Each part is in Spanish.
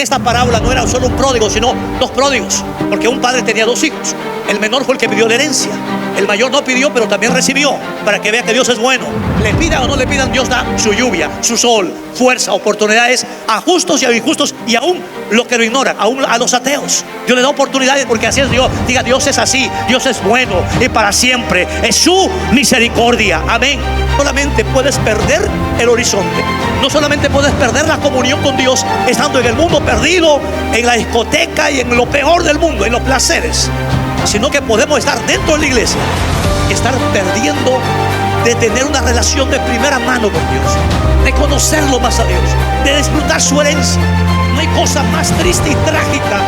Esta parábola no era solo un pródigo, sino dos pródigos, porque un padre tenía dos hijos. El menor fue el que pidió la herencia. El mayor no pidió, pero también recibió, para que vea que Dios es bueno. Le pidan o no le pidan, Dios da su lluvia, su sol, fuerza, oportunidades a justos y a injustos, y aún los que lo ignoran, aún a los ateos. Dios le da oportunidades, porque así es Dios. Diga, Dios es así, Dios es bueno y para siempre es su misericordia. Amén. Solamente puedes perder el horizonte, no solamente puedes perder la comunión con Dios estando en el mundo perdido, en la discoteca y en lo peor del mundo, en los placeres, sino que podemos estar dentro de la iglesia y estar perdiendo de tener una relación de primera mano con Dios, de conocerlo más a Dios, de disfrutar su herencia. No hay cosa más triste y trágica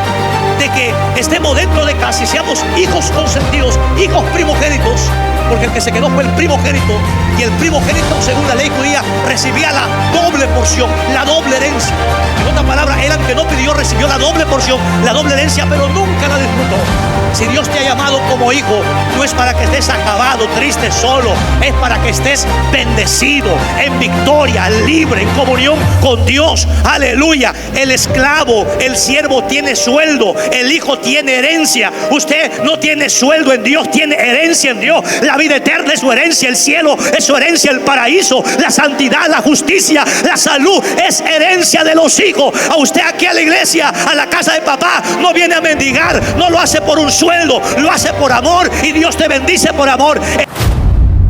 de que estemos dentro de casa y seamos hijos consentidos, hijos primogénitos, porque el que se quedó fue el primogénito, y el primogénito, según la ley judía, recibía la doble porción, la doble herencia. En otra palabra, él, aunque no pidió, recibió la doble porción, la doble herencia, pero nunca la disfrutó. Si Dios te ha llamado como hijo, no es para que estés acabado, triste, solo. Es para que estés bendecido, en victoria, libre, en comunión con Dios. Aleluya. El esclavo, el siervo tiene sueldo, el hijo tiene herencia. Usted no tiene sueldo en Dios, tiene herencia en Dios. La vida eterna es su herencia, el cielo es su herencia, el paraíso, la santidad, la justicia, la salud es herencia de los hijos. A usted aquí a la iglesia, a la casa de papá, no viene a mendigar, no lo hace por un sueldo, lo hace por amor, y Dios te bendice por amor.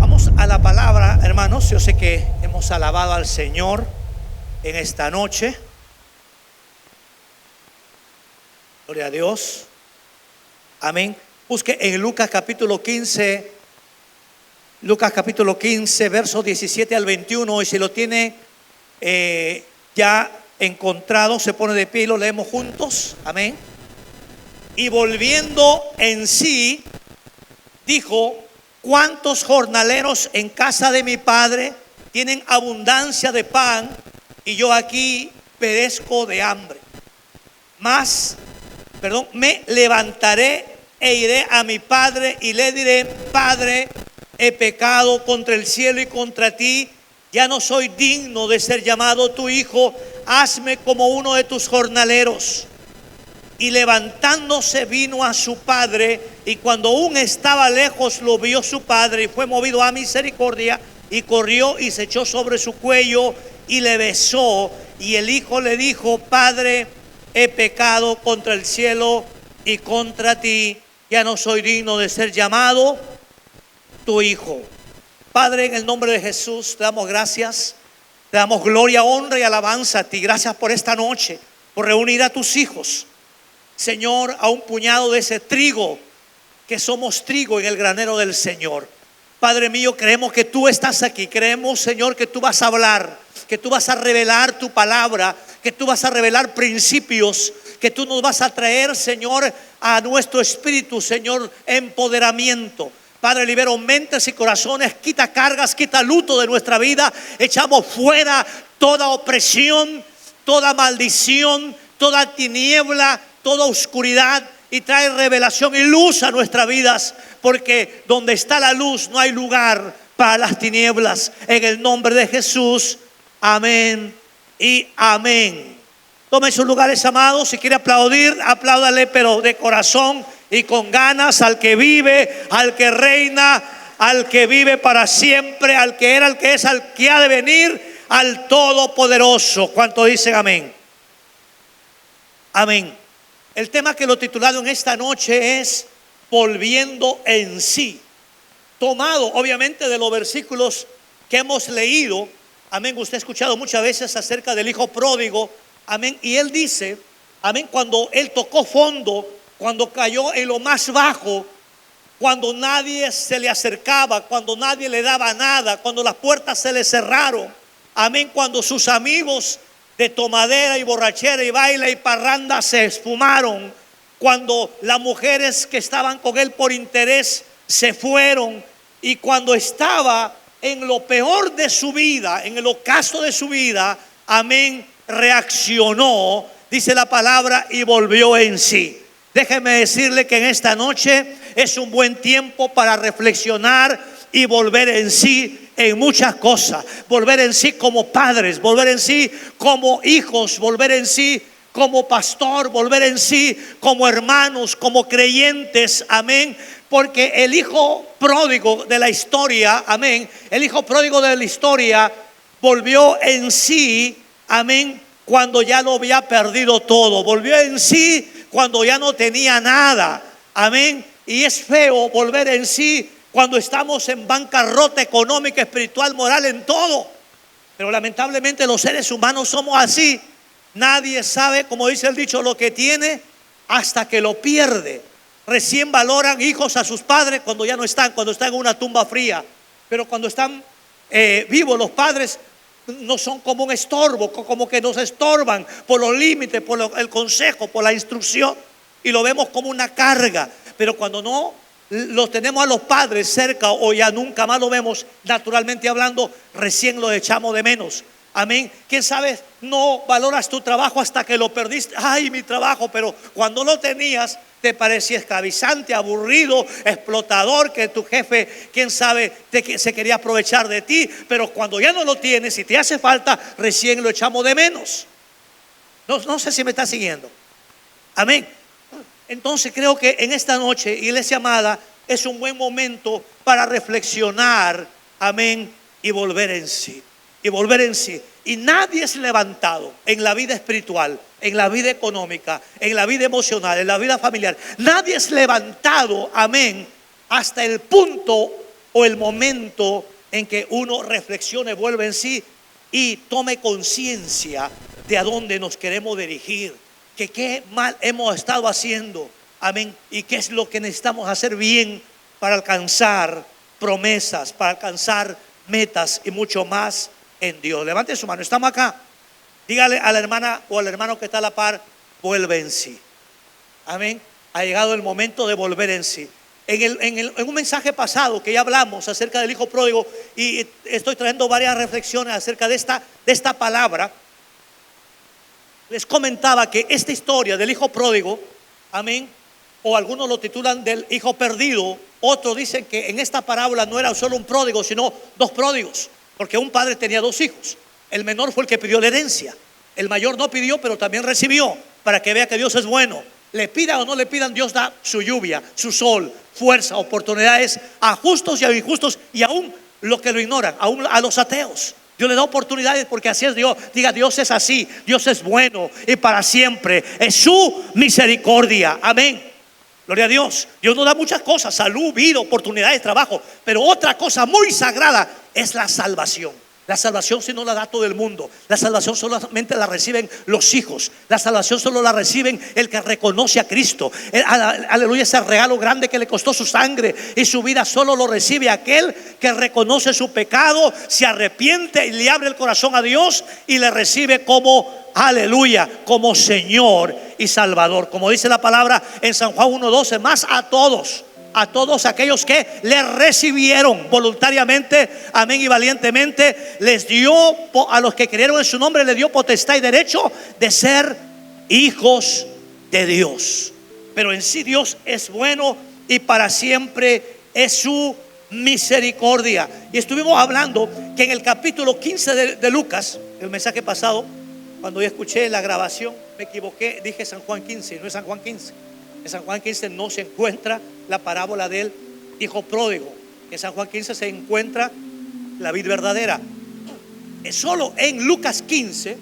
Vamos a la palabra, hermanos. Yo sé que hemos alabado al Señor en esta noche. Gloria a Dios. Amén. Busque en Lucas capítulo 15. Lucas capítulo 15, versos 17 al 21. Y si lo tiene ya encontrado, se pone de pie y lo leemos juntos. Amén. Y volviendo en sí, dijo: ¿cuántos jornaleros en casa de mi padre tienen abundancia de pan, y yo aquí perezco de hambre? Me levantaré e iré a mi padre y le diré: Padre, he pecado contra el cielo y contra ti, ya no soy digno de ser llamado tu hijo, hazme como uno de tus jornaleros. Y levantándose vino a su padre, y cuando aún estaba lejos lo vio su padre, y fue movido a misericordia, y corrió y se echó sobre su cuello y le besó. Y el hijo le dijo: Padre, he pecado contra el cielo y contra ti, ya no soy digno de ser llamado tu hijo. Padre, en el nombre de Jesús te damos gracias, te damos gloria, honra y alabanza a ti. Gracias por esta noche, por reunir a tus hijos, Señor, a un puñado de ese trigo, que somos trigo en el granero del Señor. Padre mío, creemos que tú estás aquí. Creemos, Señor, que tú vas a hablar, que tú vas a revelar tu palabra, que tú vas a revelar principios, que tú nos vas a traer, Señor, a nuestro espíritu, Señor, empoderamiento. Padre, libera mentes y corazones, quita cargas, quita luto de nuestra vida. Echamos fuera toda opresión, toda maldición, toda tiniebla, toda oscuridad, y trae revelación y luz a nuestras vidas, porque donde está la luz no hay lugar para las tinieblas. En el nombre de Jesús, amén y amén. Tomen sus lugares, amados. Si quiere aplaudir, apláudale, pero de corazón y con ganas, al que vive, al que reina, al que vive para siempre, al que era, al que es, al que ha de venir, al Todopoderoso. ¿Cuánto dicen amén? Amén. El tema que lo he titulado en esta noche es volviendo en sí, tomado obviamente de los versículos que hemos leído. Amén. Usted ha escuchado muchas veces acerca del hijo pródigo. Amén. Y él dice, amén, cuando él tocó fondo, cuando cayó en lo más bajo, cuando nadie se le acercaba, cuando nadie le daba nada, cuando las puertas se le cerraron. Amén. Cuando sus amigos de tomadera y borrachera y baile y parranda se esfumaron, cuando las mujeres que estaban con él por interés se fueron, y cuando estaba en lo peor de su vida, en el ocaso de su vida, amén, reaccionó, dice la palabra, y volvió en sí. Déjeme decirle que en esta noche es un buen tiempo para reflexionar y volver en sí en muchas cosas. Volver en sí como padres, volver en sí como hijos, volver en sí como pastor, volver en sí, como hermanos, como creyentes, amén. Porque el hijo pródigo de la historia, amén, el hijo pródigo de la historia volvió en sí, amén, cuando ya lo había perdido todo. Volvió en sí cuando ya no tenía nada, amén. Y es feo volver en sí cuando estamos en bancarrota económica, espiritual, moral, en todo. Pero lamentablemente los seres humanos somos así. Nadie sabe, como dice el dicho, lo que tiene hasta que lo pierde. Recién valoran hijos a sus padres cuando ya no están, cuando están en una tumba fría. Pero cuando están vivos los padres, no son como un estorbo, como que nos estorban por los límites, por el consejo, por la instrucción. Y lo vemos como una carga. Pero cuando no los tenemos a los padres cerca o ya nunca más lo vemos, naturalmente hablando, recién lo echamos de menos. Amén. ¿Quién sabe? No valoras tu trabajo hasta que lo perdiste. Ay, mi trabajo. Pero cuando lo tenías, te parecía esclavizante, aburrido, explotador, que tu jefe, quién sabe, se quería aprovechar de ti. Pero cuando ya no lo tienes y te hace falta, recién lo echamos de menos. No sé si me está siguiendo. Amén. Entonces creo que en esta noche, iglesia amada, es un buen momento para reflexionar, amén, y volver en sí. Y volver en sí. Y nadie es levantado en la vida espiritual, en la vida económica, en la vida emocional, en la vida familiar. Nadie es levantado, amén, hasta el punto o el momento en que uno reflexione, vuelve en sí y tome conciencia de a dónde nos queremos dirigir, que qué mal hemos estado haciendo, amén, y qué es lo que necesitamos hacer bien para alcanzar promesas, para alcanzar metas y mucho más en Dios. Levante su mano, estamos acá. Dígale a la hermana o al hermano que está a la par, vuelve en sí. Amén. Ha llegado el momento de volver en sí. En un mensaje pasado que ya hablamos acerca del hijo pródigo, y estoy trayendo varias reflexiones acerca de esta palabra. Les comentaba que esta historia del hijo pródigo, amén, o algunos lo titulan del hijo perdido, otros dicen que en esta parábola no era solo un pródigo, sino dos pródigos, porque un padre tenía dos hijos. El menor fue el que pidió la herencia, el mayor no pidió, pero también recibió, para que vea que Dios es bueno. Le pidan o no le pidan, Dios da su lluvia, su sol, fuerza, oportunidades a justos y a injustos, y aún los que lo ignoran, aún a los ateos. Dios le da oportunidades porque así es Dios. Diga, Dios es así, Dios es bueno y para siempre es su misericordia. Amén. Gloria a Dios. Dios nos da muchas cosas: salud, vida, oportunidades, trabajo. Pero otra cosa muy sagrada es la salvación. La salvación si no la da todo el mundo. La salvación solamente la reciben los hijos. La salvación solo la reciben el que reconoce a Cristo. Aleluya, ese regalo grande que le costó su sangre y su vida, solo lo recibe aquel que reconoce su pecado, se arrepiente y le abre el corazón a Dios y le recibe como, aleluya, como Señor y Salvador. Como dice la palabra en San Juan 1:12, más a todos aquellos que le recibieron voluntariamente, amén, y valientemente, les dio, a los que creyeron en su nombre, les dio potestad y derecho de ser hijos de Dios. Pero en sí Dios es bueno y para siempre es su misericordia. Y estuvimos hablando que en el capítulo 15 de Lucas, el mensaje pasado, cuando yo escuché la grabación, me equivoqué, dije San Juan 15, no es San Juan 15. En San Juan 15 no se encuentra la parábola del hijo pródigo. En San Juan 15 se encuentra la vid verdadera. Es solo en Lucas 15,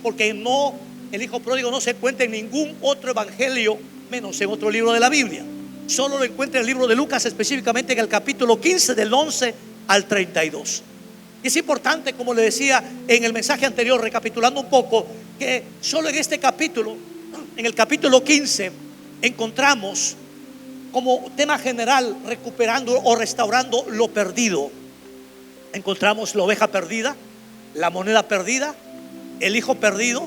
porque no, el hijo pródigo no se encuentra en ningún otro evangelio, menos en otro libro de la Biblia. Solo lo encuentra en el libro de Lucas, específicamente en el capítulo 15 del 11 al 32. Y es importante, como le decía en el mensaje anterior, recapitulando un poco, que solo en este capítulo, en el capítulo 15, encontramos como tema general, recuperando o restaurando lo perdido. Encontramos la oveja perdida, la moneda perdida, el hijo perdido,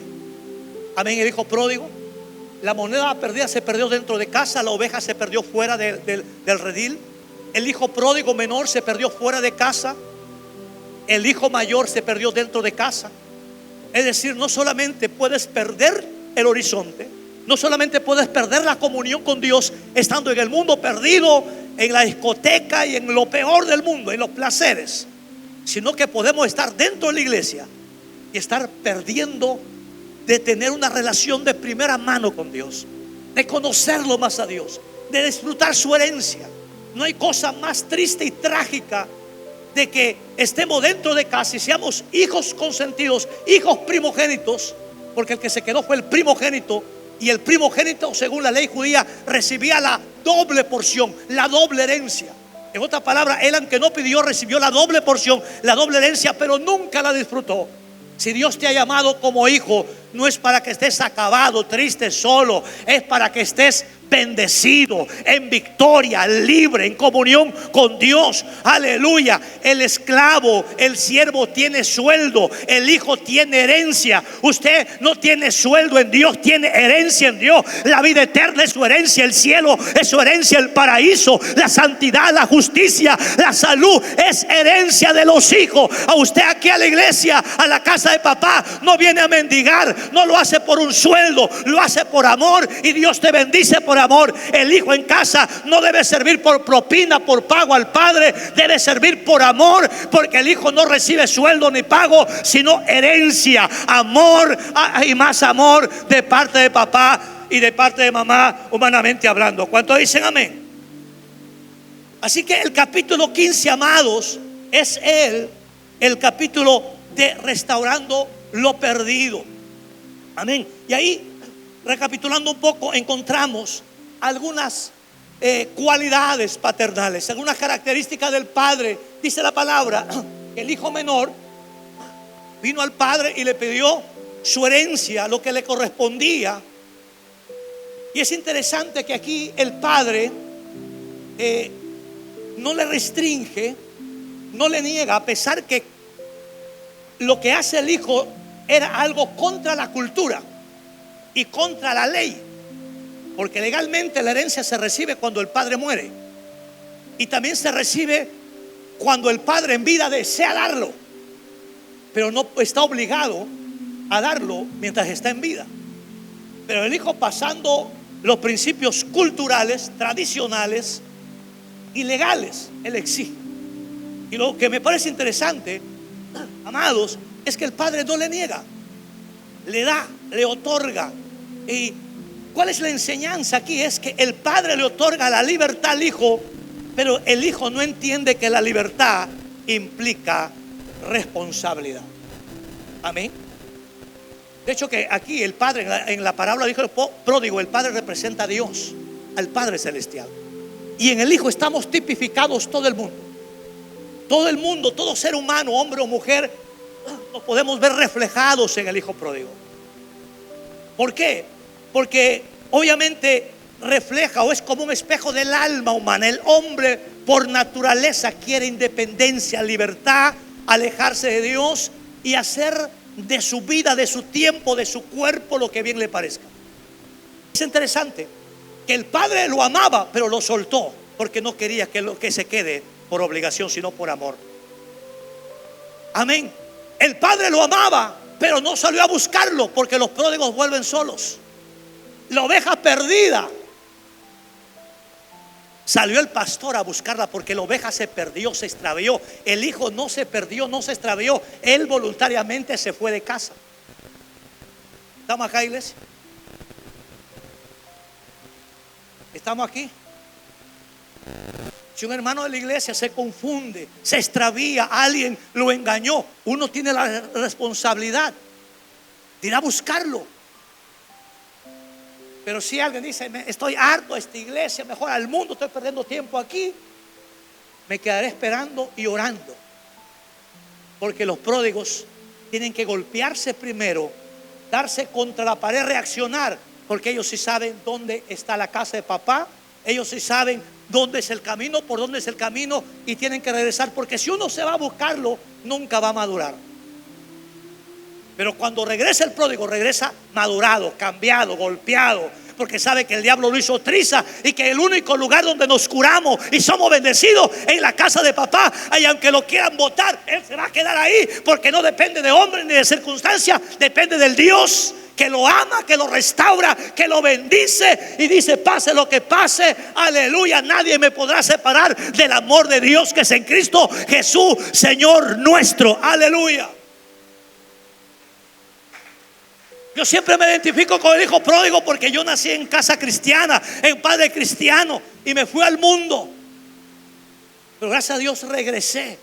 amén, el hijo pródigo. La moneda perdida se perdió dentro de casa, la oveja se perdió fuera del redil. El hijo pródigo menor se perdió fuera de casa, el hijo mayor se perdió dentro de casa. Es decir, no solamente puedes perder el horizonte, no solamente puedes perder la comunión con Dios estando en el mundo perdido, en la discoteca y en lo peor del mundo, en los placeres, sino que podemos estar dentro de la iglesia y estar perdiendo de tener una relación de primera mano con Dios, de conocerlo más a Dios, de disfrutar su herencia. No hay cosa más triste y trágica de que estemos dentro de casa y seamos hijos consentidos, hijos primogénitos, porque el que se quedó fue el primogénito, y el primogénito, según la ley judía, recibía la doble porción, la doble herencia. En otras palabras, él, aunque no pidió, recibió la doble porción, la doble herencia, pero nunca la disfrutó. Si Dios te ha llamado como hijo, no es para que estés acabado, triste, solo. Es para que estés bendecido, en victoria, libre, en comunión con Dios. Aleluya. El esclavo, el siervo tiene sueldo, el hijo tiene herencia. Usted no tiene sueldo en Dios, tiene herencia en Dios. La vida eterna es su herencia, el cielo es su herencia, el paraíso, la santidad, la justicia, la salud es herencia de los hijos. A usted aquí a la iglesia, a la casa de papá, no viene a mendigar, no lo hace por un sueldo, lo hace por amor, y Dios te bendice por amor. El hijo en casa no debe servir por propina, por pago al padre, debe servir por amor, porque el hijo no recibe sueldo ni pago, sino herencia, amor y más amor de parte de papá y de parte de mamá, humanamente hablando. ¿Cuántos dicen amén? Así que el capítulo 15, amados, es el capítulo de restaurando lo perdido. Amén. Y ahí, recapitulando un poco, encontramos algunas cualidades paternales, algunas características del padre. Dice la palabra que el hijo menor vino al padre y le pidió su herencia, lo que le correspondía. Y es interesante que aquí el padre no le restringe, no le niega, a pesar que lo que hace el hijo era algo contra la cultura y contra la ley, porque legalmente la herencia se recibe cuando el padre muere, y también se recibe cuando el padre en vida desea darlo, pero no está obligado a darlo mientras está en vida. Pero el hijo, pasando los principios culturales, tradicionales y legales, él exige. Y lo que me parece interesante, amados, es que el padre no le niega, le da, le otorga. ¿Y cuál es la enseñanza aquí? Es que el padre le otorga la libertad al hijo, pero el hijo no entiende que la libertad implica responsabilidad. Amén. De hecho, que aquí el padre, en la parábola del hijo pródigo, el padre representa a Dios, al Padre Celestial. Y en el hijo estamos tipificados todo el mundo. Todo el mundo, todo ser humano, hombre o mujer, nos podemos ver reflejados en el hijo pródigo. ¿Por qué? Porque obviamente refleja, o es como un espejo del alma humana. El hombre por naturaleza quiere independencia, libertad, alejarse de Dios y hacer de su vida, de su tiempo, de su cuerpo lo que bien le parezca. Es interesante que el padre lo amaba, pero lo soltó porque no quería que se quede por obligación, sino por amor. Amén. El padre lo amaba, pero no salió a buscarlo, porque los pródigos vuelven solos. La oveja perdida, salió el pastor a buscarla, porque la oveja se perdió, se extravió. El hijo no se perdió, no se extravió, él voluntariamente se fue de casa. ¿Estamos acá, iglesia? ¿Estamos aquí? Si un hermano de la iglesia se confunde, se extravía, alguien lo engañó, uno tiene la responsabilidad de ir a buscarlo. Pero si alguien dice, estoy harto de esta iglesia, mejor al mundo, estoy perdiendo tiempo aquí, me quedaré esperando y orando. Porque los pródigos tienen que golpearse primero, darse contra la pared, reaccionar, porque ellos sí saben dónde está la casa de papá, ellos sí saben dónde es el camino, por dónde es el camino, y tienen que regresar, porque si uno se va a buscarlo, nunca va a madurar. Pero cuando regresa el pródigo, regresa madurado, cambiado, golpeado, porque sabe que el diablo lo hizo triza, y que el único lugar donde nos curamos y somos bendecidos es en la casa de papá. Y aunque lo quieran botar, él se va a quedar ahí, porque no depende de hombre ni de circunstancia, depende del Dios que lo ama, que lo restaura, que lo bendice, y dice: pase lo que pase, aleluya, nadie me podrá separar del amor de Dios que es en Cristo Jesús, Señor nuestro, aleluya. Yo siempre me identifico con el hijo pródigo porque yo nací en casa cristiana, en padre cristiano, y me fui al mundo. Pero gracias a Dios regresé.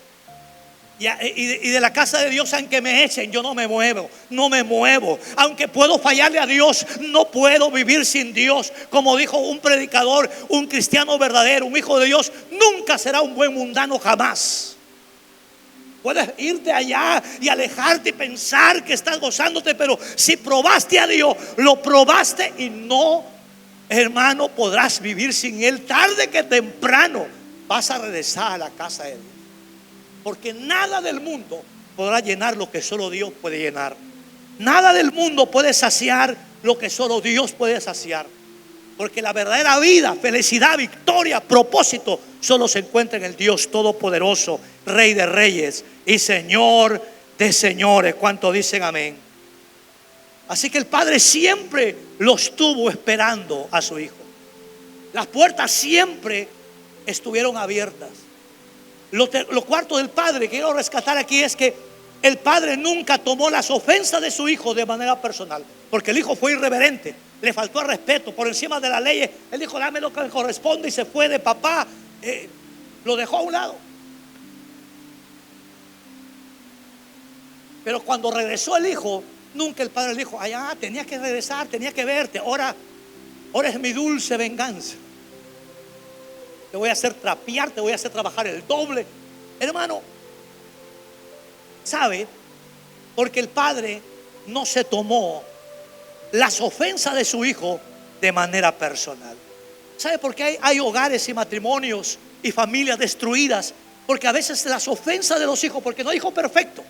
Y de la casa de Dios, aunque me echen, yo no me muevo, no me muevo. Aunque puedo fallarle a Dios, no puedo vivir sin Dios. Como dijo un predicador, un cristiano verdadero, un hijo de Dios, nunca será un buen mundano, jamás. Puedes irte allá y alejarte y pensar que estás gozándote, pero si probaste a Dios, lo probaste y no, hermano, podrás vivir sin Él. Tarde que temprano vas a regresar a la casa de Dios. Porque nada del mundo podrá llenar lo que solo Dios puede llenar. Nada del mundo puede saciar lo que solo Dios puede saciar. Porque la verdadera vida, felicidad, victoria, propósito solo se encuentra en el Dios Todopoderoso, Rey de Reyes y Señor de Señores. ¿Cuántos dicen amén? Así que el Padre siempre lo estuvo esperando a su Hijo. Las puertas siempre estuvieron abiertas. Lo cuarto del Padre que quiero rescatar aquí es que el Padre nunca tomó las ofensas de su Hijo de manera personal, porque el Hijo fue irreverente, le faltó al respeto, por encima de la ley. Él dijo: dame lo que me corresponde, y se fue de papá. Lo dejó a un lado. Pero cuando regresó el Hijo, nunca el Padre le dijo: allá tenía que regresar, tenía que verte, ahora es mi dulce venganza. Te voy a hacer trapear, te voy a hacer trabajar el doble. Hermano, ¿sabe? Porque el Padre no se tomó las ofensas de su Hijo de manera personal. ¿Sabe por qué hay hogares y matrimonios y familias destruidas? Porque a veces las ofensas de los hijos, porque no hay hijo perfecto,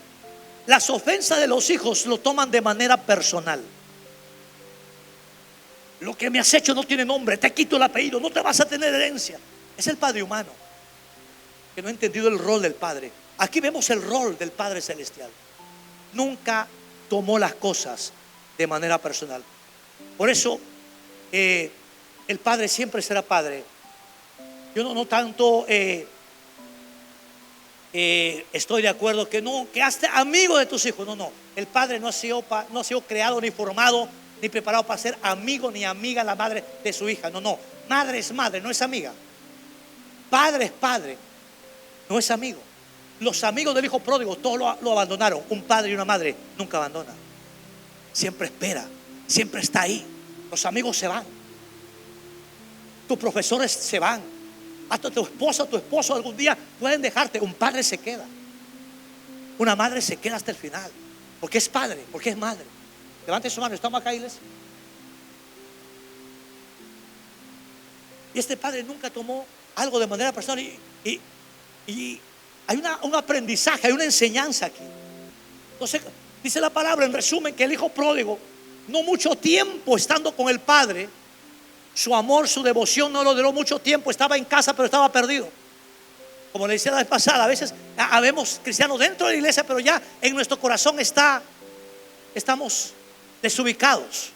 las ofensas de los hijos lo toman de manera personal. Lo que me has hecho no tiene nombre, te quito el apellido, no te vas a tener herencia. Es el padre humano que no ha entendido el rol del Padre. Aquí vemos el rol del Padre Celestial. Nunca tomó las cosas de manera personal. Por eso el Padre siempre será Padre. Yo no tanto estoy de acuerdo que hazte amigo de tus hijos. No. El Padre no ha sido creado ni formado ni preparado para ser amigo ni amiga la madre de su hija. No. Madre es madre, no es amiga. Padre es padre, no es amigo. Los amigos del hijo pródigo todos lo abandonaron. Un padre y una madre nunca abandonan. Siempre espera, siempre está ahí. Los amigos se van, tus profesores se van, hasta tu esposa, tu esposo algún día pueden dejarte. Un padre se queda, una madre se queda hasta el final, porque es padre, porque es madre. Levante su mano, ¿estamos acá, iglesia? Y este Padre nunca tomó algo de manera personal. Y hay un aprendizaje, hay una enseñanza aquí. Entonces dice la palabra, en resumen, que el hijo pródigo, no mucho tiempo estando con el Padre, su amor, su devoción no lo duró mucho tiempo. Estaba en casa, pero estaba perdido. Como le decía la vez pasada, a veces habemos cristianos dentro de la iglesia, pero ya en nuestro corazón estamos desubicados,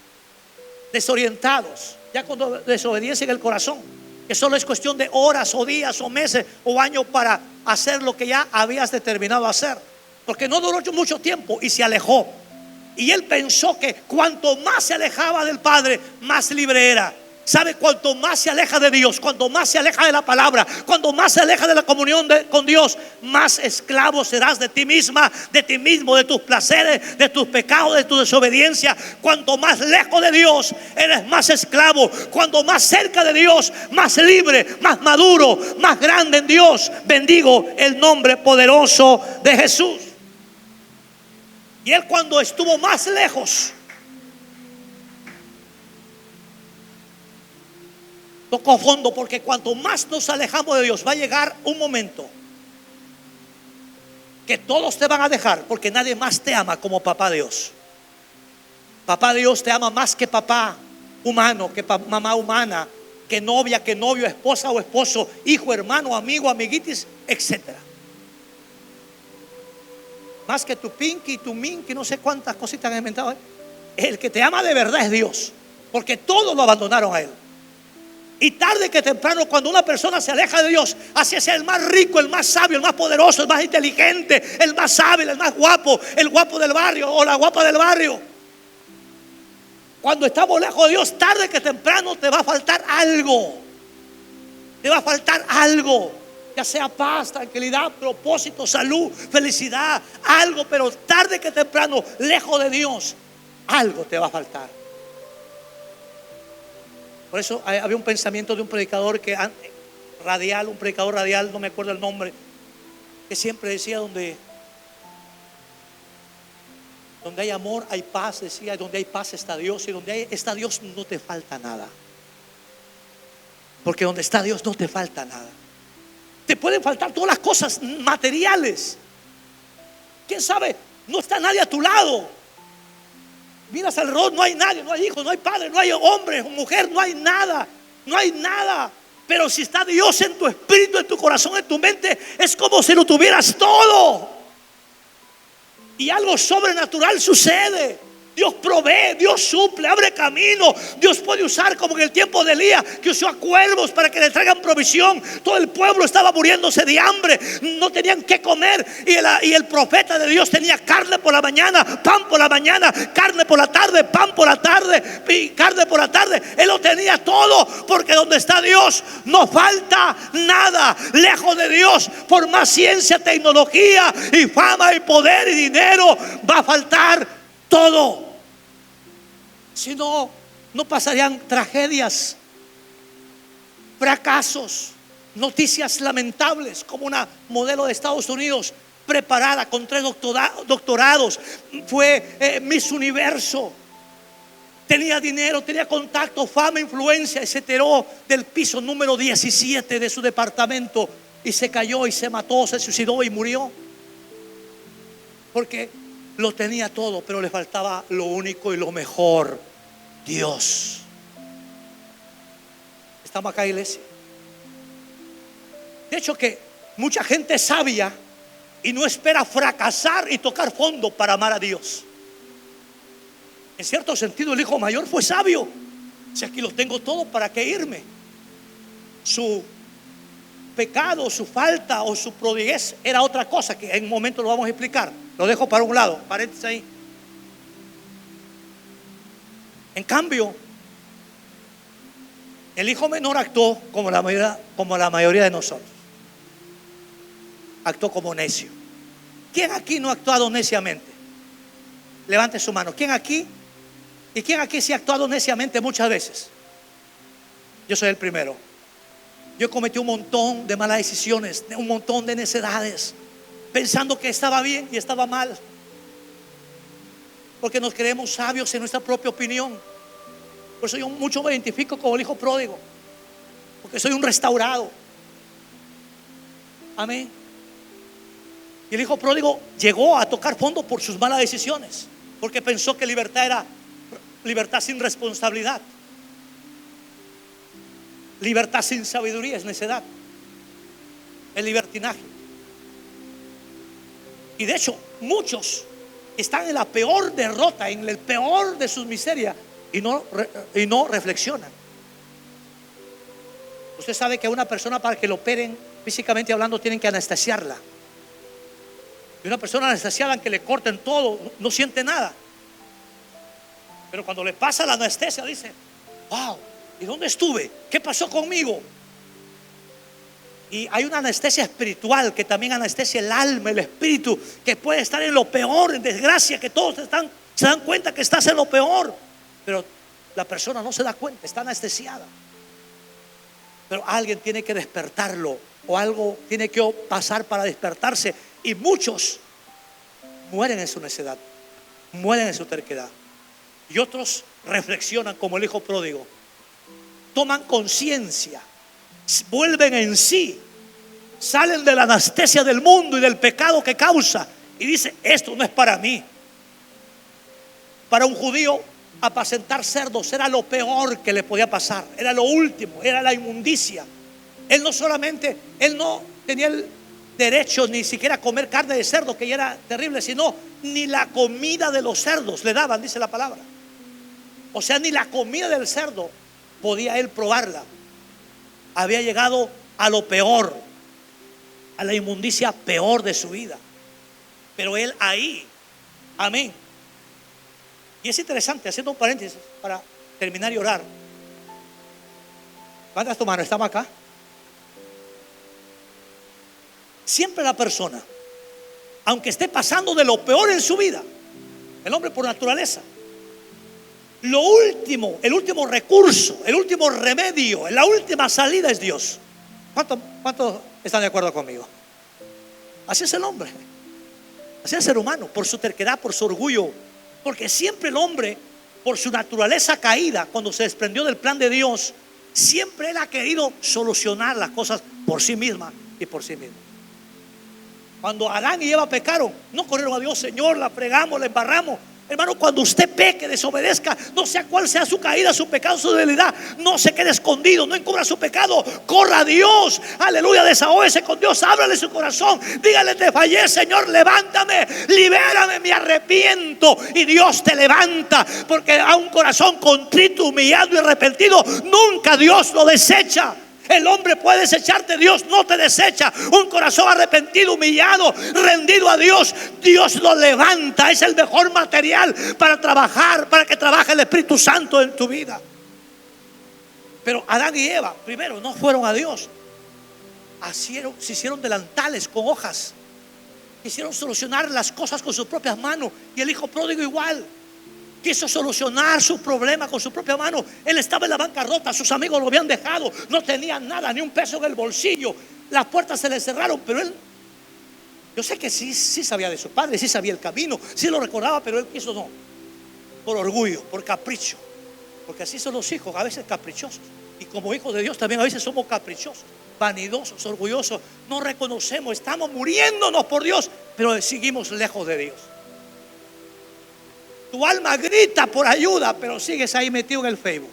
desorientados, ya con desobediencia en el corazón, que solo es cuestión de horas o días o meses o años para hacer lo que ya habías determinado hacer, porque no duró mucho tiempo y se alejó. Y él pensó que cuanto más se alejaba del Padre, más libre era. ¿Sabe? Cuanto más se aleja de Dios, cuanto más se aleja de la palabra, cuanto más se aleja de la comunión con Dios, más esclavo serás de ti misma, de ti mismo, de tus placeres, de tus pecados, de tu desobediencia. Cuanto más lejos de Dios, eres más esclavo. Cuanto más cerca de Dios, más libre, más maduro, más grande en Dios. Bendigo el nombre poderoso de Jesús. Y él, cuando estuvo más lejos, tocó fondo, porque cuanto más nos alejamos de Dios, va a llegar un momento que todos te van a dejar, porque nadie más te ama como papá Dios. Papá Dios te ama más que papá humano, que mamá humana, que novia, que novio, esposa o esposo, hijo, hermano, amigo, amiguitis, etcétera. Más que tu pinky, tu minky, no sé cuántas cositas han inventado. El que te ama de verdad es Dios, porque todos lo abandonaron a él. Y tarde que temprano, cuando una persona se aleja de Dios, hacia ser el más rico, el más sabio, el más poderoso, el más inteligente, el más hábil, el más guapo, el guapo del barrio o la guapa del barrio, Cuando estamos lejos de Dios, tarde que temprano te va a faltar algo. Te va a faltar algo, ya sea paz, tranquilidad, propósito, salud, felicidad, algo. Pero tarde que temprano, lejos de Dios, algo te va a faltar. Por eso había un pensamiento de un predicador radial, un predicador radial, no me acuerdo el nombre, que siempre decía: donde hay amor hay paz, decía, donde hay paz está Dios, y donde está Dios no te falta nada. Porque donde está Dios no te falta nada. Te pueden faltar todas las cosas materiales. ¿Quién sabe? No está nadie a tu lado. Miras alrededor, no hay nadie, no hay hijos, no hay padre, no hay hombre, mujer, no hay nada. No hay nada. Pero si está Dios en tu espíritu, en tu corazón, en tu mente, es como si lo tuvieras todo. Y algo sobrenatural sucede. Dios provee, Dios suple, abre camino. Dios puede usar, como en el tiempo de Elías, que usó a cuervos para que le traigan provisión. Todo el pueblo estaba muriéndose de hambre, no tenían qué comer. Y el profeta de Dios tenía carne por la mañana, pan por la mañana, carne por la tarde, pan por la tarde y carne por la tarde. Él lo tenía todo, porque donde está Dios no falta nada. Lejos de Dios, por más ciencia, tecnología y fama y poder y dinero, va a faltar todo. Si no, no pasarían tragedias, fracasos, noticias lamentables, como una modelo de Estados Unidos preparada con 3 doctorados, fue Miss Universo, tenía dinero, tenía contacto, fama, influencia, y se tiró del piso número 17 de su departamento y se cayó y se mató, se suicidó y murió, porque lo tenía todo, pero le faltaba lo único y lo mejor: Dios. Estamos acá, iglesia. De hecho, que mucha gente es sabia y no espera fracasar y tocar fondo para amar a Dios. En cierto sentido, el hijo mayor fue sabio. Si aquí lo tengo todo, ¿para qué irme? Su pecado, su falta o su prodiguez era otra cosa que en un momento lo vamos a explicar. Lo dejo para un lado, paréntesis ahí. En cambio, el hijo menor actuó como la mayoría de nosotros. Actuó como necio. ¿Quién aquí no ha actuado neciamente? Levante su mano. ¿Quién aquí? ¿Y quién aquí sí ha actuado neciamente muchas veces? Yo soy el primero. Yo cometí un montón de malas decisiones, un montón de necedades, pensando que estaba bien y estaba mal, porque nos creemos sabios en nuestra propia opinión. Por eso yo mucho me identifico con el hijo pródigo, porque soy un restaurado. Amén. Y el hijo pródigo llegó a tocar fondo por sus malas decisiones, porque pensó que libertad era libertad sin responsabilidad. Libertad sin sabiduría es necedad, es libertinaje. Y de hecho, muchos están en la peor derrota, en el peor de sus miserias, y no reflexionan. Usted sabe que a una persona, para que lo operen físicamente hablando, tienen que anestesiarla. Y una persona anestesiada, aunque le corten todo, no siente nada. Pero cuando le pasa la anestesia, dice: wow, ¿y dónde estuve? ¿Qué pasó conmigo? Y hay una anestesia espiritual que también anestesia el alma, el espíritu, que puede estar en lo peor, en desgracia, que todos se dan cuenta que estás en lo peor, pero la persona no se da cuenta, está anestesiada. Pero alguien tiene que despertarlo, o algo tiene que pasar para despertarse. Y muchos mueren en su necedad, mueren en su terquedad. Y otros reflexionan como el hijo pródigo, toman conciencia, vuelven en sí, salen de la anestesia del mundo y del pecado que causa, y dicen: esto no es para mí. Para un judío, apacentar cerdos era lo peor que le podía pasar, era lo último, era la inmundicia. Él no tenía el derecho ni siquiera a comer carne de cerdo, que ya era terrible, sino ni la comida de los cerdos le daban, dice la palabra. O sea, ni la comida del cerdo podía él probarla. Había llegado a lo peor, a la inmundicia peor de su vida. Pero él ahí, amén, Y es interesante, haciendo un paréntesis para terminar y orar. Levanta tu mano, estamos acá. Siempre la persona, aunque esté pasando de lo peor en su vida, el hombre por naturaleza, lo último, el último recurso, el último remedio, la última salida es Dios. ¿Cuántos están de acuerdo conmigo? Así es el hombre, así es el ser humano, por su terquedad, por su orgullo. Porque siempre el hombre, por su naturaleza caída, cuando se desprendió del plan de Dios, siempre él ha querido solucionar las cosas por sí misma y por sí mismo. Cuando Adán y Eva pecaron, no corrieron a Dios: Señor, la fregamos, la embarramos. Hermano, cuando usted peque, desobedezca, no sea cuál sea su caída, su pecado, su debilidad, no se quede escondido, no encubra su pecado, corra a Dios, aleluya, desahógese con Dios, ábrale su corazón, dígale: te fallé, Señor, levántame, libérame, me arrepiento. Y Dios te levanta, porque a un corazón contrito, humillado y arrepentido, nunca Dios lo desecha. El hombre puede desecharte, Dios no te desecha. Un corazón arrepentido, humillado, rendido a Dios, Dios lo levanta. Es el mejor material para trabajar, para que trabaje el Espíritu Santo en tu vida. Pero Adán y Eva primero no fueron a Dios. Se hicieron delantales con hojas, quisieron solucionar las cosas con sus propias manos. Y el hijo pródigo igual quiso solucionar su problema con su propia mano. Él estaba en la bancarrota, sus amigos lo habían dejado, no tenía nada, ni un peso en el bolsillo, las puertas se le cerraron. Pero él, yo sé que sí sabía de su padre, sí sabía el camino, sí lo recordaba, pero él quiso no, por orgullo, por capricho. Porque así son los hijos, a veces caprichosos. Y como hijos de Dios también a veces somos caprichosos, vanidosos, orgullosos. No reconocemos, estamos muriéndonos por Dios, pero seguimos lejos de Dios. Tu alma grita por ayuda, pero sigues ahí metido en el Facebook.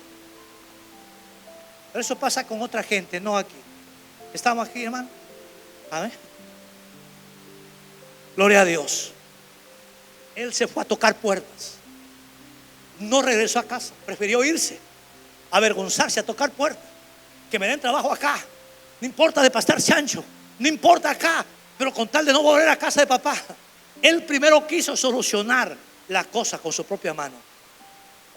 Pero eso pasa con otra gente, no aquí. ¿Estamos aquí, hermano? Amén. Gloria a Dios. Él se fue a tocar puertas. No regresó a casa. Prefirió irse, avergonzarse, a tocar puertas. Que me den trabajo acá. No importa de pastar chancho. No importa acá. Pero con tal de no volver a casa de papá. Él primero quiso solucionar la cosa con su propia mano.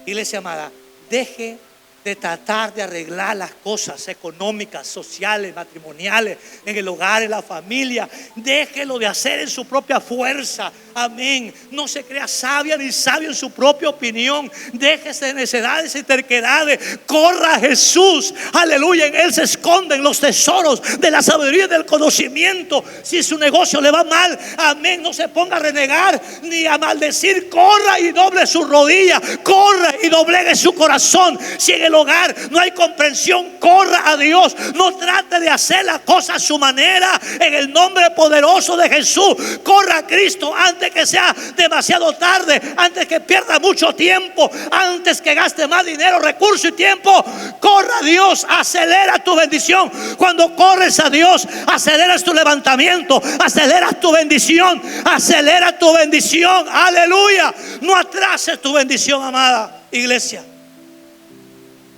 Iglesia amada, deje de tratar de arreglar las cosas económicas, sociales, matrimoniales, en el hogar, en la familia. Déjelo de hacer en su propia fuerza. Amén. No se crea sabia ni sabio en su propia opinión. Déjese de necedades y terquedades. Corra a Jesús. Aleluya. En Él se esconden los tesoros de la sabiduría y del conocimiento. Si su negocio le va mal, amén, no se ponga a renegar ni a maldecir. Corra y doble su rodilla. Corra y doblegue su corazón. Si en el hogar no hay comprensión, corra a Dios. No trate de hacer la cosa a su manera. En el nombre poderoso de Jesús, corra a Cristo antes que sea demasiado tarde, antes que pierda mucho tiempo, antes que gaste más dinero, recursos y tiempo. Corra a Dios, acelera tu bendición. Cuando corres a Dios, aceleras tu levantamiento, aceleras tu bendición, acelera tu bendición. Aleluya. No atrases tu bendición, amada iglesia.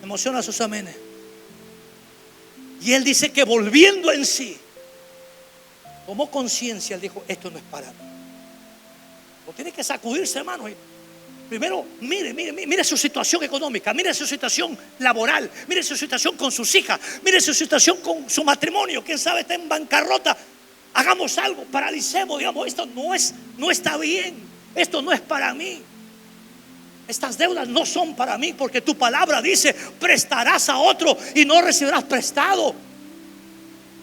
Emociona sus amenes. Y él dice que volviendo en sí, tomó conciencia. Él dijo: esto no es para mí. O tiene que sacudirse, hermano. Primero, mire su situación económica, mire su situación laboral, mire su situación con sus hijas, mire su situación con su matrimonio. Quién sabe, está en bancarrota. Hagamos algo, paralicemos, digamos: esto no está bien, esto no es para mí. Estas deudas no son para mí, porque tu palabra dice: prestarás a otro y no recibirás prestado.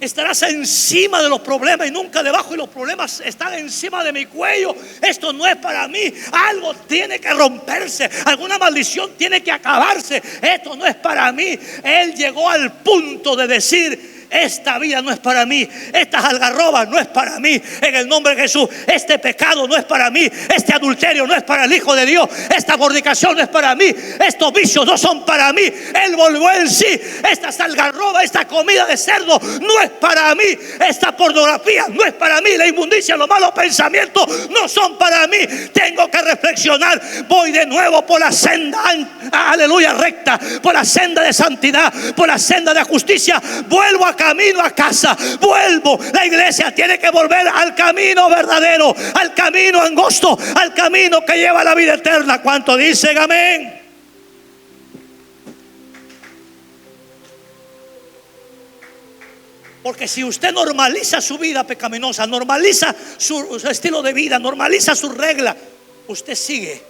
Estarás encima de los problemas y nunca debajo, y los problemas están encima de mi cuello. Esto no es para mí. Algo tiene que romperse, alguna maldición tiene que acabarse. Esto no es para mí. Él llegó al punto de decir: esta vida no es para mí, estas algarrobas no es para mí. En el nombre de Jesús, este pecado no es para mí, este adulterio no es para el Hijo de Dios, esta fornicación no es para mí, estos vicios no son para mí. Él volvió en sí. Estas algarrobas, esta comida de cerdo no es para mí, esta pornografía no es para mí, la inmundicia, los malos pensamientos no son para mí. Tengo que reflexionar. Voy de nuevo por la senda, aleluya, recta, por la senda de santidad, por la senda de justicia. Vuelvo a camino a casa, vuelvo. La iglesia tiene que volver al camino verdadero, al camino angosto, al camino que lleva a la vida eterna. ¿Cuánto dicen amén? Porque si usted normaliza su vida pecaminosa, normaliza su estilo de vida, normaliza su regla, usted sigue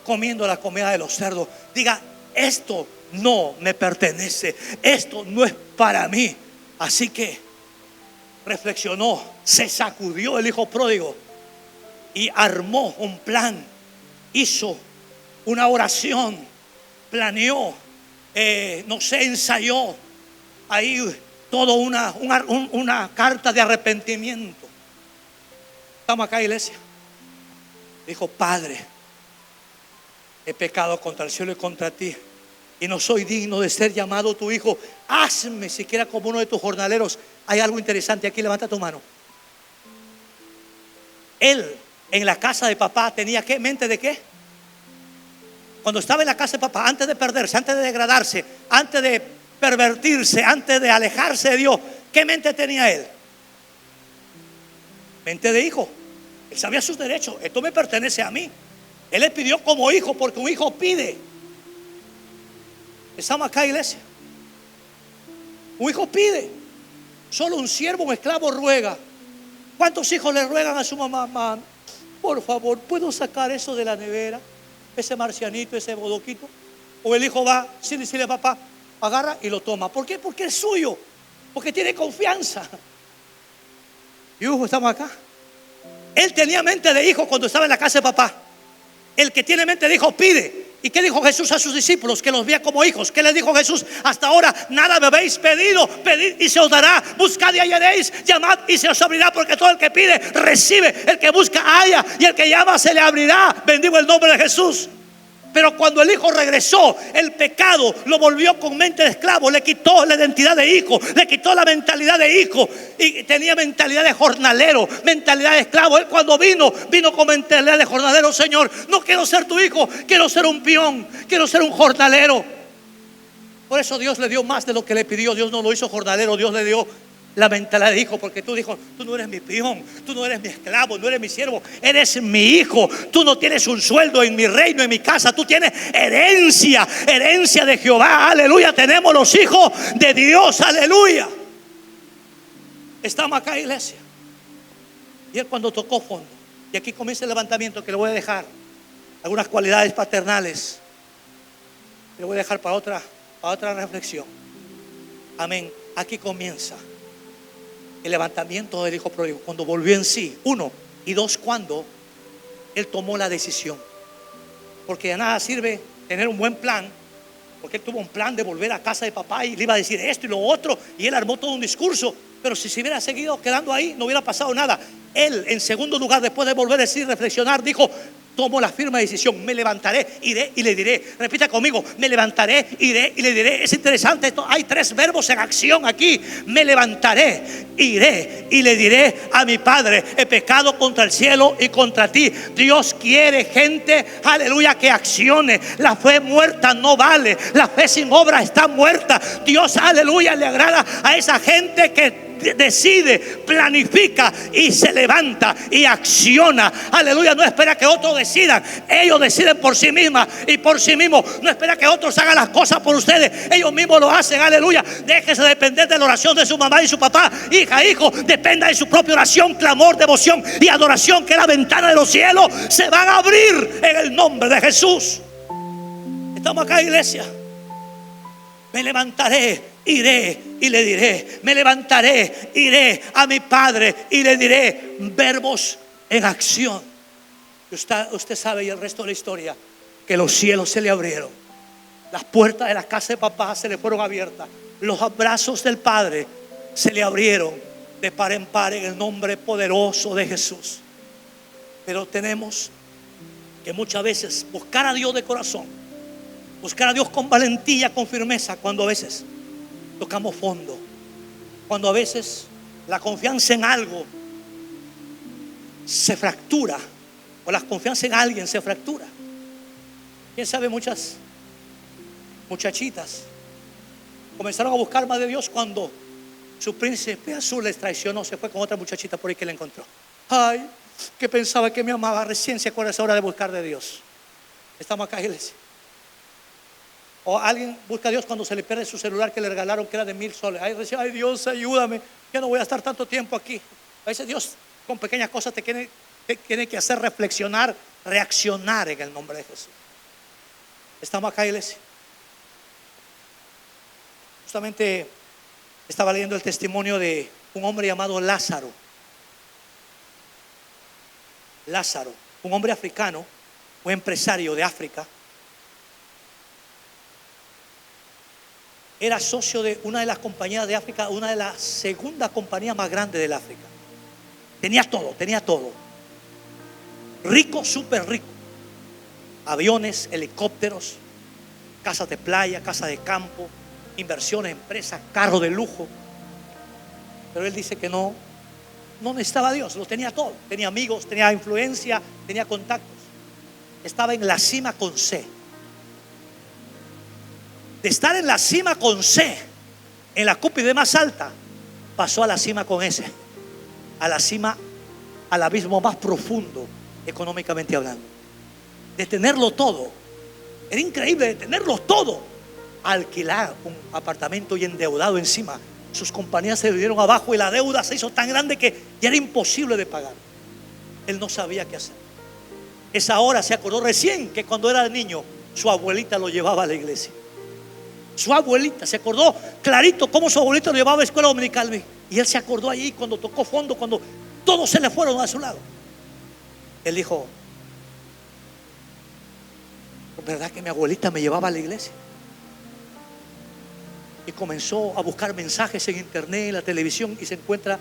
comiendo la comida de los cerdos. Diga, esto no me pertenece, esto no es para mí. Así que reflexionó, se sacudió el hijo pródigo y armó un plan, hizo una oración, planeó, no sé, ensayó ahí todo una carta de arrepentimiento. Estamos acá, iglesia. Dijo, Padre, he pecado contra el cielo y contra ti, y no soy digno de ser llamado tu hijo. Hazme siquiera como uno de tus jornaleros. Hay algo interesante aquí, levanta tu mano. Él en la casa de papá tenía ¿qué? ¿Mente de qué? Cuando estaba en la casa de papá, antes de perderse, antes de degradarse, antes de pervertirse, antes de alejarse de Dios, ¿qué mente tenía él? Mente de hijo. Él sabía sus derechos. Esto me pertenece a mí. Él le pidió como hijo, porque un hijo pide. Estamos acá, iglesia. Un hijo pide. Solo un siervo, un esclavo ruega. ¿Cuántos hijos le ruegan a su mamá? Mamá, por favor, ¿puedo sacar eso de la nevera? Ese marcianito, ese bodoquito. O el hijo va, sin decirle papá, agarra y lo toma. ¿Por qué? Porque es suyo. Porque tiene confianza. Y estamos acá. Él tenía mente de hijo cuando estaba en la casa de papá. El que tiene mente de hijo pide. ¿Y qué dijo Jesús a sus discípulos? Que los veía como hijos. ¿Qué les dijo Jesús? Hasta ahora nada me habéis pedido. Pedid y se os dará. Buscad y hallaréis. Llamad y se os abrirá. Porque todo el que pide recibe. El que busca halla. Y el que llama se le abrirá. Bendigo el nombre de Jesús. Pero cuando el hijo regresó, el pecado lo volvió con mente de esclavo. Le quitó la identidad de hijo, le quitó la mentalidad de hijo, y tenía mentalidad de jornalero, mentalidad de esclavo. Él cuando vino con mentalidad de jornalero. Señor, no quiero ser tu hijo, quiero ser un peón, quiero ser un jornalero. Por eso Dios le dio más de lo que le pidió. Dios no lo hizo jornalero, Dios le dio la mentalidad de hijo, porque tú dijo, tú no eres mi peón, tú no eres mi esclavo, no eres mi siervo, eres mi hijo. Tú no tienes un sueldo en mi reino, en mi casa, tú tienes herencia, herencia de Jehová, aleluya. Tenemos los hijos de Dios, aleluya. Estamos acá, iglesia. Y él cuando tocó fondo, y aquí comienza el levantamiento, que le voy a dejar algunas cualidades paternales, le voy a dejar para otra reflexión. Amén. Aquí comienza el levantamiento del hijo pródigo, cuando volvió en sí. 1 y 2, cuando él tomó la decisión. Porque de nada sirve tener un buen plan, porque él tuvo un plan de volver a casa de papá y le iba a decir esto y lo otro, y él armó todo un discurso. Pero si se hubiera seguido quedando ahí, no hubiera pasado nada. Él, en segundo lugar, después de volver a decir, reflexionar, dijo, tomo la firme decisión, me levantaré, iré y le diré. Repita conmigo, me levantaré, iré y le diré. Es interesante esto, hay 3 verbos en acción aquí. Me levantaré, iré y le diré a mi Padre, he pecado contra el cielo y contra ti. Dios quiere gente, aleluya, que accione. La fe muerta no vale, la fe sin obra está muerta. Dios, aleluya, le agrada a esa gente que decide, planifica y se levanta y acciona. Aleluya, no espera que otros decidan. Ellos deciden por sí mismas y por sí mismos. No espera que otros hagan las cosas por ustedes. Ellos mismos lo hacen. Aleluya. Déjese depender de la oración de su mamá y su papá. Hija, hijo, dependa de su propia oración, clamor, devoción y adoración, que la ventana de los cielos se van a abrir en el nombre de Jesús. Estamos acá, iglesia. Me levantaré, iré y le diré. Me levantaré, iré a mi Padre y le diré. Verbos en acción. Usted sabe, y el resto de la historia, que los cielos se le abrieron. Las puertas de la casa de papá se le fueron abiertas. Los brazos del Padre se le abrieron de par en par en el nombre poderoso de Jesús. Pero tenemos que muchas veces buscar a Dios de corazón, buscar a Dios con valentía, con firmeza, cuando a veces tocamos fondo, cuando a veces la confianza en algo se fractura, o la confianza en alguien se fractura. Quién sabe, muchas muchachitas comenzaron a buscar más de Dios cuando Su príncipe azul les traicionó, se fue con otra muchachita por ahí que le encontró. Ay, que pensaba que me amaba, recién se acuerda, es hora de buscar de Dios. Estamos acá, iglesia. O alguien busca a Dios cuando se le pierde su celular que le regalaron, que era de 1,000 soles. Ay, recién, ay, Dios, ayúdame, ya no voy a estar tanto tiempo aquí. A veces Dios con pequeñas cosas te tiene que hacer reflexionar, reaccionar en el nombre de Jesús. Estamos acá, iglesia. Justamente estaba leyendo el testimonio de un hombre llamado Lázaro. Lázaro, un hombre africano, un empresario de África. Era socio de una de las compañías de África, una de las segunda compañías más grandes del África. Tenía todo. Rico, súper rico. Aviones, helicópteros, casas de playa, casas de campo, inversiones, empresas, carro de lujo. Pero él dice que no necesitaba a Dios, lo tenía todo. Tenía amigos, tenía influencia, tenía contactos. Estaba en la cima con C. De estar en la cima con C, en la cúspide más alta, pasó a la cima con S. A la cima, al abismo más profundo, económicamente hablando. De tenerlo todo. Era increíble, de tenerlo todo. Alquilar un apartamento y endeudado encima. Sus compañías se vinieron abajo y la deuda se hizo tan grande que ya era imposible de pagar. Él no sabía qué hacer. Esa hora se acordó recién que cuando era niño su abuelita lo llevaba a la iglesia. Su abuelita se acordó clarito cómo su abuelita lo llevaba a la escuela dominical. Y él se acordó allí cuando tocó fondo, cuando todos se le fueron a su lado. Él dijo: ¿verdad que mi abuelita me llevaba a la iglesia? Y comenzó a buscar mensajes en internet, en la televisión, y se encuentra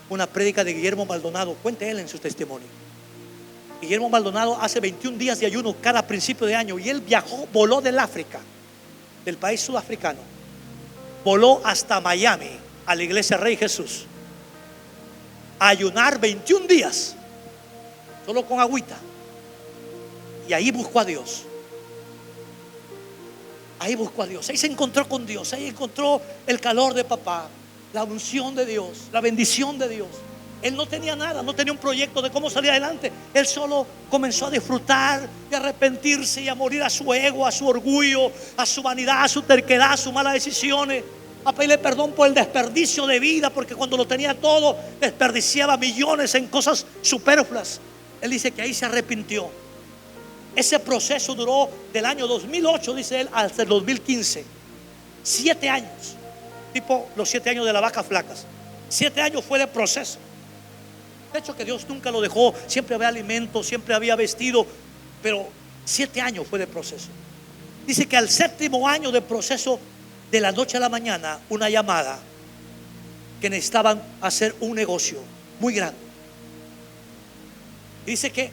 una prédica de Guillermo Maldonado. Cuente él en su testimonio. Guillermo Maldonado hace 21 días de ayuno cada principio de año, y él voló del África, del país sudafricano, voló hasta Miami, a la iglesia Rey Jesús, a ayunar 21 días solo con agüita. Y ahí buscó a Dios. Ahí buscó a Dios, ahí se encontró con Dios, ahí encontró el calor de papá, la unción de Dios, la bendición de Dios. Él no tenía nada, no tenía un proyecto de cómo salir adelante. Él solo comenzó a disfrutar, y a arrepentirse y a morir a su ego, a su orgullo, a su vanidad, a su terquedad, a sus malas decisiones, a pedirle perdón por el desperdicio de vida, porque cuando lo tenía todo desperdiciaba millones en cosas superfluas. Él dice que ahí se arrepintió. Ese proceso duró del año 2008, dice él, hasta el 2015. 7 años, tipo los 7 años de las vacas flacas. 7 años fue de proceso. De hecho que Dios nunca lo dejó, siempre había alimento, siempre había vestido, pero 7 años fue de proceso. Dice que al 7º año de proceso, de la noche a la mañana, una llamada que necesitaban hacer un negocio muy grande. Dice que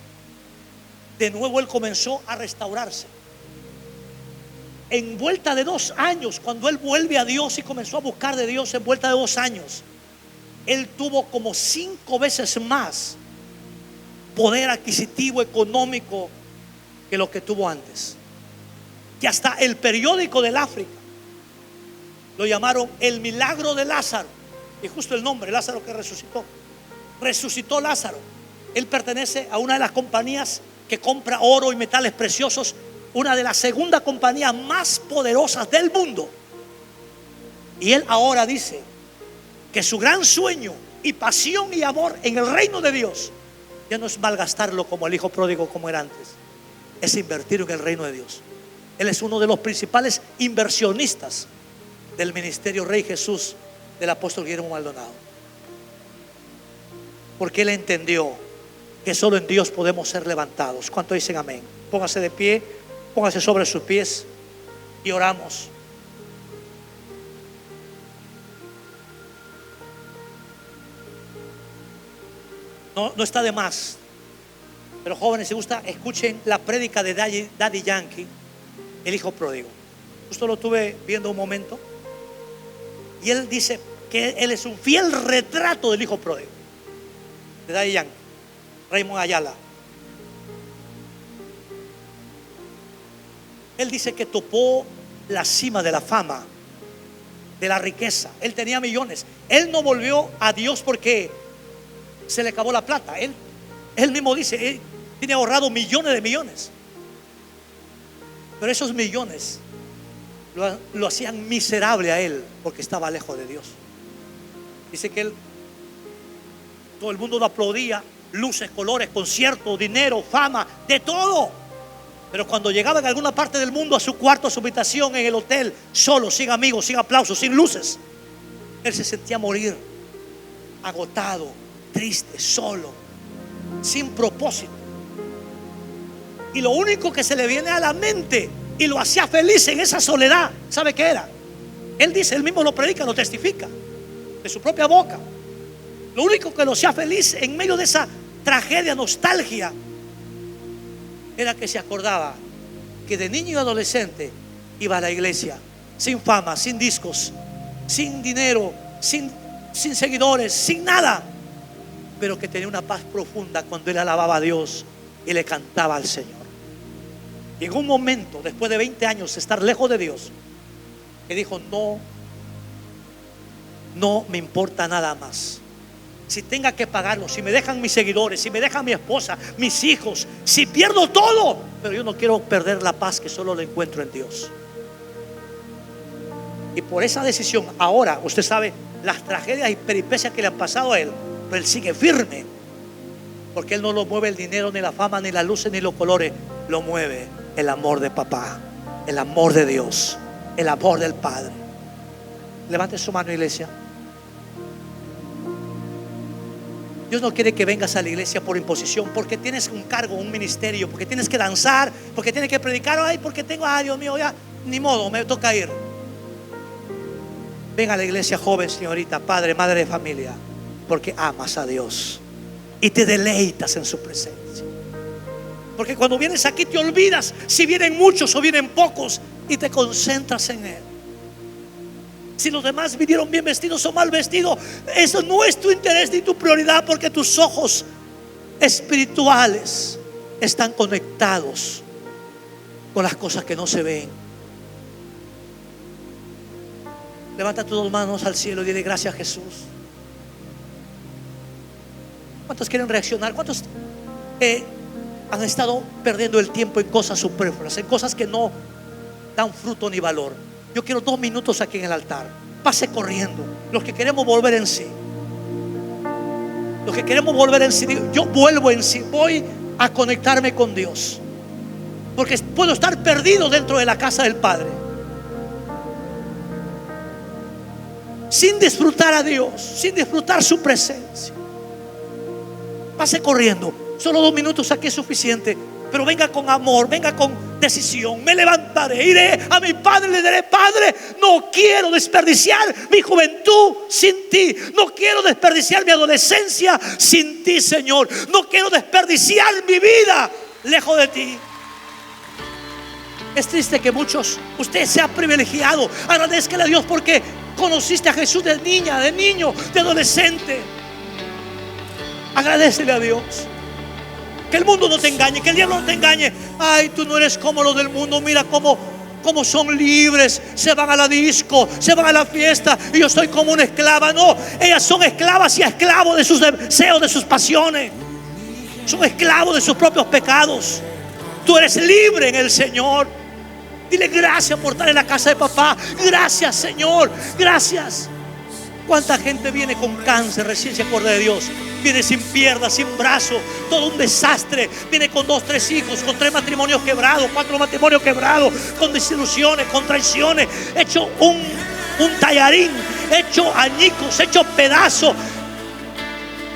de nuevo él comenzó a restaurarse. En vuelta de 2 años, cuando él vuelve a Dios y comenzó a buscar de Dios, en vuelta de 2 años, él tuvo como 5 veces más poder adquisitivo económico que lo que tuvo antes. Que hasta el periódico del África lo llamaron el milagro de Lázaro. Y justo el nombre, Lázaro que resucitó. Resucitó Lázaro. Él pertenece a una de las compañías que compra oro y metales preciosos, una de las segunda compañías más poderosas del mundo. Y él ahora dice que su gran sueño y pasión y amor en el reino de Dios ya no es malgastarlo como el hijo pródigo como era antes, es invertir en el reino de Dios. Él es uno de los principales inversionistas del ministerio Rey Jesús del apóstol Guillermo Maldonado, porque él entendió que solo en Dios podemos ser levantados. ¿Cuánto dicen amén? Póngase de pie, póngase sobre sus pies y oramos. No está de más, pero jóvenes, si gusta, escuchen la prédica de Daddy Yankee, el hijo pródigo. Justo lo estuve viendo un momento, y él dice que él es un fiel retrato del hijo pródigo de Daddy Yankee, Raymond Ayala. Él dice que topó la cima de la fama de la riqueza. Él tenía millones. Él no volvió a Dios porque se le acabó la plata. Él mismo dice, él tiene ahorrado millones de millones. Pero esos millones lo hacían miserable a él porque estaba lejos de Dios. Dice que todo el mundo lo aplaudía, luces, colores, conciertos, dinero, fama, de todo. Pero cuando llegaba en alguna parte del mundo a su cuarto, a su habitación, en el hotel, solo, sin amigos, sin aplausos, sin luces, él se sentía morir, agotado, triste, solo, sin propósito. Y lo único que se le viene a la mente y lo hacía feliz en esa soledad, ¿sabe qué era? Él dice, él mismo lo predica, lo testifica de su propia boca. Lo único que lo hacía feliz en medio de esa tragedia, nostalgia, era que se acordaba que de niño y adolescente iba a la iglesia, sin fama, sin discos, sin dinero, sin seguidores, sin nada, pero que tenía una paz profunda cuando él alababa a Dios y le cantaba al Señor. Y en un momento, después de 20 años de estar lejos de Dios, que dijo, no me importa nada más. Si tenga que pagarlo, si me dejan mis seguidores, si me dejan mi esposa, mis hijos, si pierdo todo, pero yo no quiero perder la paz que solo la encuentro en Dios. Y por esa decisión, ahora usted sabe las tragedias y peripecias que le han pasado a él, pero él sigue firme, porque él no lo mueve el dinero, ni la fama, ni las luces, ni los colores. Lo mueve el amor de papá, el amor de Dios, el amor del Padre. Levante su mano, iglesia. Dios no quiere que vengas a la iglesia por imposición, porque tienes un cargo, un ministerio, porque tienes que danzar, porque tienes que predicar. Ay, porque tengo, Dios mío, ya ni modo, me toca ir. Ven a la iglesia, joven, señorita, padre, madre de familia, porque amas a Dios y te deleitas en su presencia. Porque cuando vienes aquí te olvidas si vienen muchos o vienen pocos y te concentras en Él. Si los demás vinieron bien vestidos o mal vestidos, eso no es tu interés ni tu prioridad, porque tus ojos espirituales están conectados con las cosas que no se ven. Levanta tus dos manos al cielo y dile gracias, Jesús. ¿Cuántos quieren reaccionar? ¿Cuántos han estado perdiendo el tiempo en cosas superfluas, en cosas que no dan fruto ni valor? Yo quiero 2 minutos aquí en el altar. Pase corriendo. Los que queremos volver en sí. Los que queremos volver en sí. Yo vuelvo en sí. Voy a conectarme con Dios. Porque puedo estar perdido dentro de la casa del Padre, sin disfrutar a Dios, sin disfrutar su presencia. Pase corriendo. Solo 2 minutos aquí es suficiente. Pero venga con amor, venga con decisión. Me levantaré, iré a mi Padre, le diré: Padre, no quiero desperdiciar mi juventud sin ti. No quiero desperdiciar mi adolescencia sin ti, Señor. No quiero desperdiciar mi vida lejos de ti. Es triste que muchos, usted sea privilegiado. Agradezcale a Dios porque conociste a Jesús de niña, de niño, de adolescente. Agradécele a Dios. Que el mundo no te engañe, que el diablo no te engañe. Ay, tú no eres como los del mundo. Mira cómo son libres. Se van a la disco, se van a la fiesta, y yo soy como una esclava. No, ellas son esclavas y esclavos de sus deseos, de sus pasiones. Son esclavos de sus propios pecados. Tú eres libre en el Señor. Dile gracias por estar en la casa de papá. Gracias, Señor, gracias. ¿Cuánta gente viene con cáncer, recién se acuerda de Dios? Viene sin piernas, sin brazos, todo un desastre. Viene con 2, 3 hijos, con 3 matrimonios quebrados, 4 matrimonios quebrados, con desilusiones, con traiciones, hecho un tallarín, hecho añicos, hecho pedazos.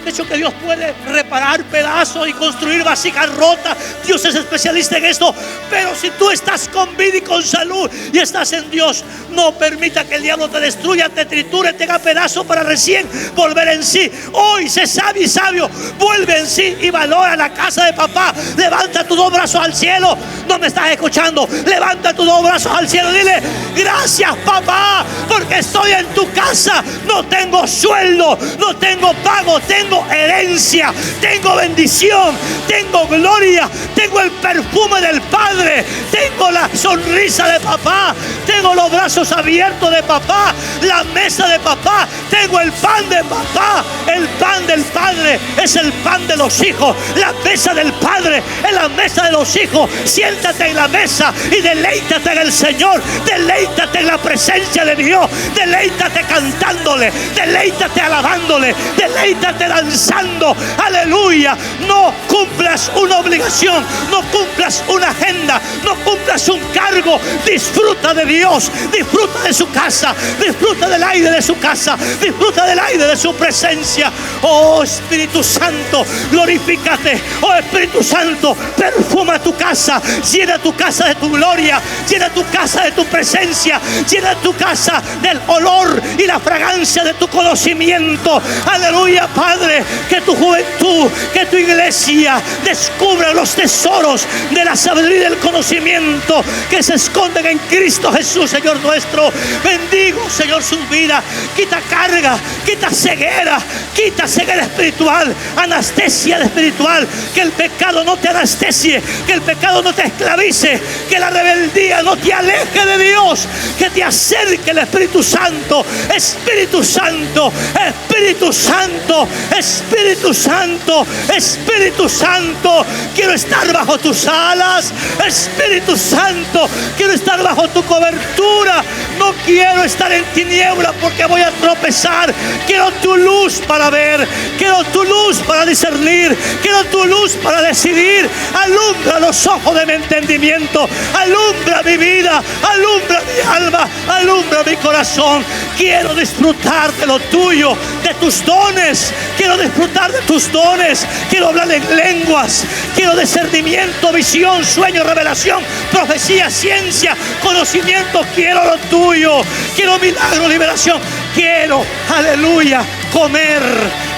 De hecho, que Dios puede reparar pedazos y construir vasijas rotas. Dios es especialista en esto. Pero si tú estás con vida y con salud y estás en Dios, no permita que el diablo te destruya, te triture, te haga pedazos para recién volver en sí. Hoy sé sabio y sabio, vuelve en sí y valora la casa de papá. Levanta tus 2 brazos al cielo. No me estás escuchando. Levanta tus 2 brazos al cielo. Dile: gracias, papá, porque estoy en tu casa. No tengo sueldo, no tengo pago, tengo herencia, tengo bendición, tengo gloria, tengo el perfume del Padre. padre, tengo la sonrisa de papá, tengo los brazos abiertos de papá, la mesa de papá, tengo el pan de papá. El pan del padre es el pan de los hijos, la mesa del padre es la mesa de los hijos. Siéntate en la mesa y deleítate en el Señor, deleítate en la presencia de Dios, deleítate cantándole, deleítate alabándole, deleítate danzando. Aleluya. No cumplas una obligación, no cumplas una agenda, no cumplas un cargo. Disfruta de Dios, disfruta de su casa, disfruta del aire de su casa, disfruta del aire de su presencia. Oh Espíritu Santo, glorifícate. Oh Espíritu Santo, perfuma tu casa, llena tu casa de tu gloria, llena tu casa de tu presencia, llena tu casa del olor y la fragancia de tu conocimiento. Aleluya, Padre, que tu juventud, que tu iglesia descubra los tesoros de la sabiduría y del conocimiento que se esconden en Cristo Jesús, Señor nuestro. Bendigo, Señor, sus vidas. Quita carga, quita ceguera espiritual, anestesia espiritual. Que el pecado no te anestesie, que el pecado no te esclavice, que la rebeldía no te aleje de Dios, que te acerque el Espíritu Santo. Espíritu Santo, Espíritu Santo, Espíritu Santo, Espíritu Santo, quiero estar bajo tus alas. Espíritu Santo, quiero estar bajo tu cobertura. No quiero estar en tiniebla porque voy a tropezar. Quiero tu luz para ver, quiero tu luz para discernir, quiero tu luz para decidir. Alumbra los ojos de mi entendimiento, alumbra mi vida, alumbra mi alma, alumbra mi corazón. Quiero disfrutar de lo tuyo, de tus dones. Quiero disfrutar de tus dones. Quiero hablar en lenguas. Quiero discernimiento, visión, sueño, revelación, profecía, ciencia, conocimiento. Quiero lo tuyo. Quiero milagro, liberación. Quiero, aleluya, comer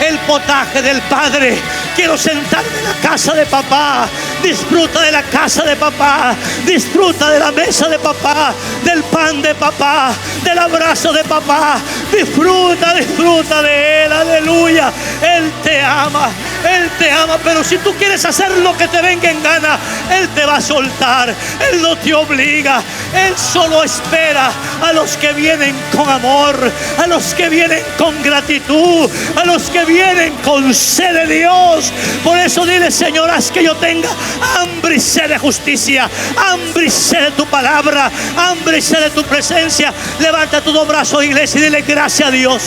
el potaje del Padre. Quiero sentarme en la casa de papá. Disfruta de la casa de papá. Disfruta de la mesa de papá, del pan de papá, del abrazo de papá. Disfruta, disfruta de Él. Aleluya. Él te ama. Él te ama, pero si tú quieres hacer lo que te venga en gana, Él te va a soltar. Él no te obliga. Él solo espera a los que vienen con amor, a los que vienen con gratitud, a los que vienen con sed de Dios. Por eso dile: Señor, haz que yo tenga hambre y sed de justicia, hambre y sed de tu palabra, hambre y sed de tu presencia. Levanta tus dos brazos, iglesia, y dile: gracias a Dios.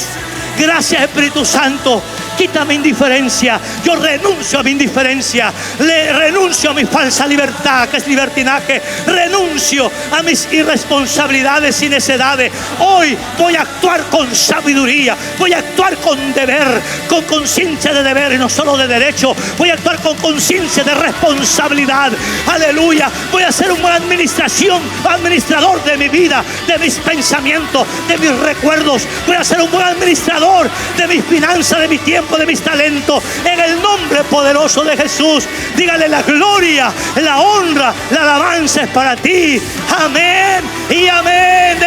Gracias, Espíritu Santo. Quita mi indiferencia. Yo renuncio a mi indiferencia. Renuncio a mi falsa libertad, que es libertinaje. Renuncio a mis irresponsabilidades y necedades. Hoy voy a actuar con sabiduría. Voy a actuar con deber, con conciencia de deber y no solo de derecho. Voy a actuar con conciencia de responsabilidad. Aleluya. Voy a ser un buen administrador de mi vida, de mis pensamientos, de mis recuerdos. Voy a ser un buen administrador de mis finanzas, de mi tiempo, de mis talentos. En el nombre poderoso de Jesús, dígale: la gloria, la honra, la alabanza es para ti. Amén y amén.